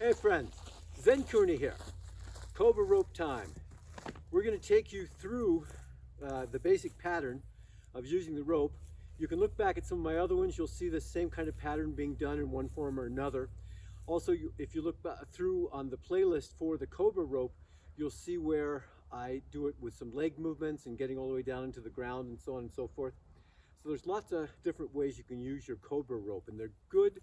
Hey friends, Zen Cooney here. Cobra Rope time. We're going to take you through the basic pattern of using the rope. You can look back at some of my other ones, you'll see the same kind of pattern being done in one form or another. Also, if you look through on the playlist for the Cobra Rope, you'll see where I do it with some leg movements and getting all the way down into the ground and so on and so forth. So there's lots of different ways you can use your Cobra Rope, and they're good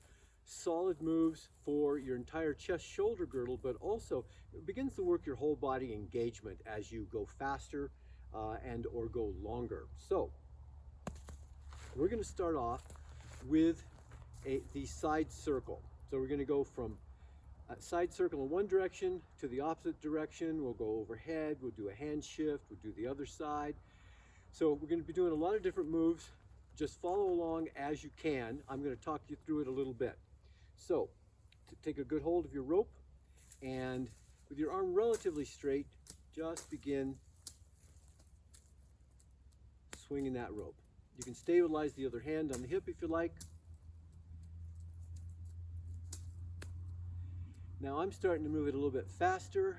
solid moves for your entire chest shoulder girdle, but also it begins to work your whole body engagement as you go faster and or go longer. So we're going to start off with the side circle. So we're going to go from a side circle in one direction to the opposite direction. We'll go overhead, we'll do a hand shift, we'll do the other side. So we're going to be doing a lot of different moves. Just follow along as you can. I'm going to talk you through it a little bit. So, to take a good hold of your rope, and with your arm relatively straight, just begin swinging that rope. You can stabilize the other hand on the hip if you like. Now I'm starting to move it a little bit faster.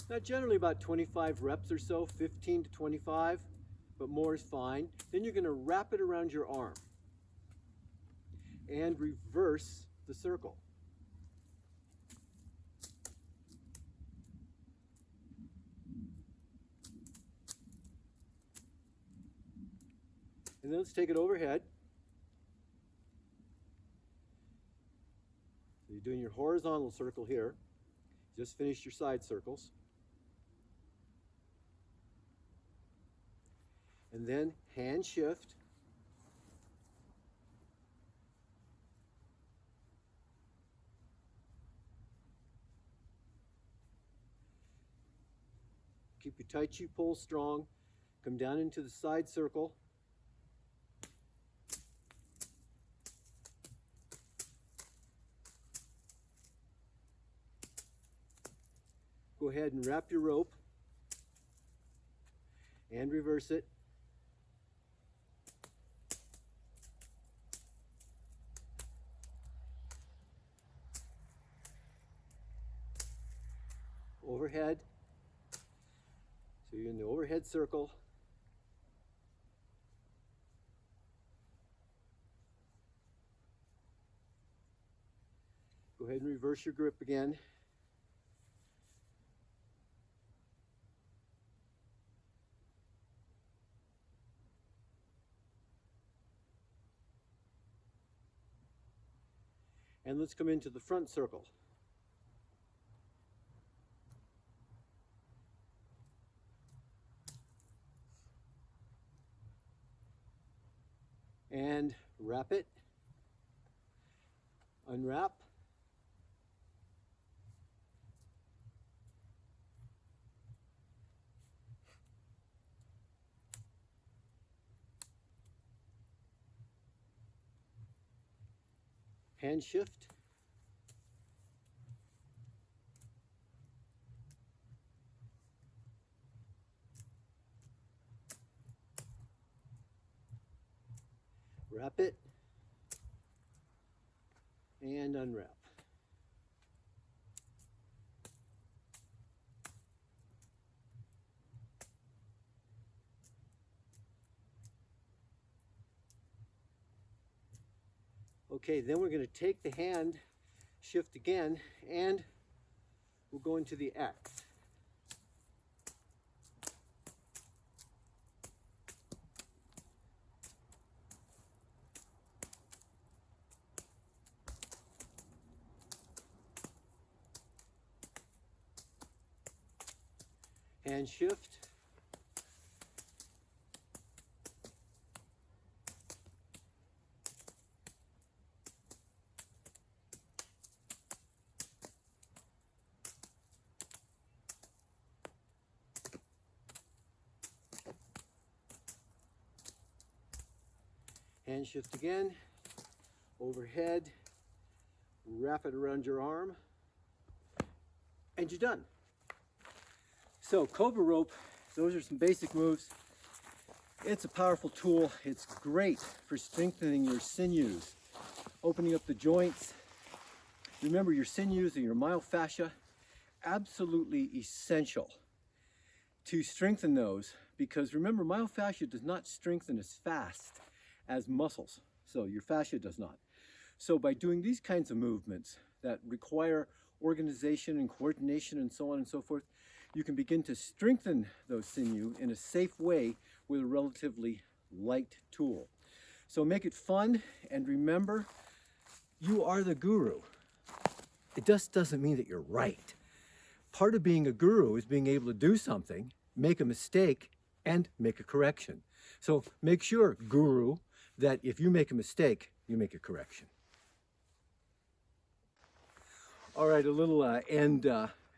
Now generally about 25 reps or so, 15 to 25, but more is fine. Then you're going to wrap it around your arm and reverse the circle. And then let's take it overhead. So you're doing your horizontal circle here. Just finished your side circles. And then hand shift. Keep your tight shoe pull strong. Come down into the side circle. Go ahead and wrap your rope and reverse it. Overhead. So you're in the overhead circle. Go ahead and reverse your grip again. And let's come into the front circle. And wrap it, unwrap, hand shift, wrap it, and unwrap. Okay, then we're going to take the hand shift again, and we'll go into the X. Hand shift. Hand shift again, overhead, wrap it around your arm, and you're done. So Cobra Rope, those are some basic moves. It's a powerful tool. It's great for strengthening your sinews. opening up the joints. Remember your sinews and your myofascia, absolutely essential to strengthen those, because remember, myofascia does not strengthen as fast as muscles, so your fascia does not. So by doing these kinds of movements that require organization and coordination and so on and so forth, you can begin to strengthen those sinew in a safe way with a relatively light tool. So make it fun, and remember, you are the guru. It just doesn't mean that you're right. Part of being a guru is being able to do something, make a mistake, and make a correction. So make sure, guru, that if you make a mistake, you make a correction. All right, a little end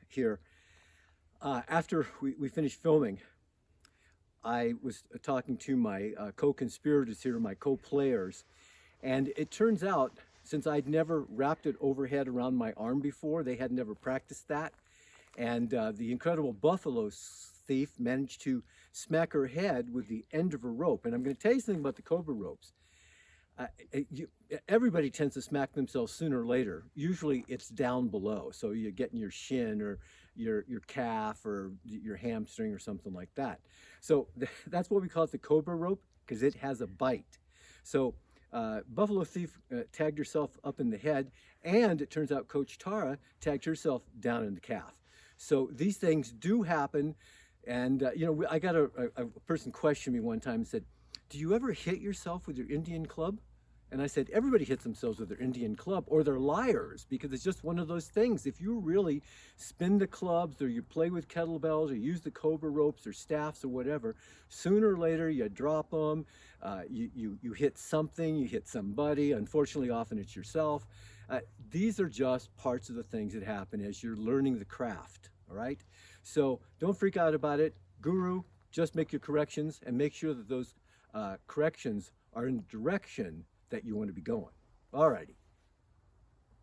here. After we finished filming, I was talking to my co-conspirators here, my co-players, and it turns out, since I'd never wrapped it overhead around my arm before, they had never practiced that, and the incredible buffalo thief managed to smack her head with the end of a rope. And I'm going to tell you something about the Cobra ropes. Everybody tends to smack themselves sooner or later. Usually it's down below, so you get in your shin or your calf or your hamstring or something like that. So that's what we call it the Cobra rope, because it has a bite. So Buffalo Thief tagged herself up in the head, and it turns out Coach Tara tagged herself down in the calf. So these things do happen, and you know, I got a person questioned me one time and said, "Do you ever hit yourself with your Indian club?" And I said, everybody hits themselves with their Indian club, or they're liars, because it's just one of those things. If you really spin the clubs, or you play with kettlebells, or use the Cobra ropes or staffs or whatever, sooner or later you drop them, you hit something, you hit somebody. Unfortunately, often it's yourself. These are just parts of the things that happen as you're learning the craft, all right? So don't freak out about it. Guru, just make your corrections and make sure that those corrections are in the direction that you want to be going. All righty.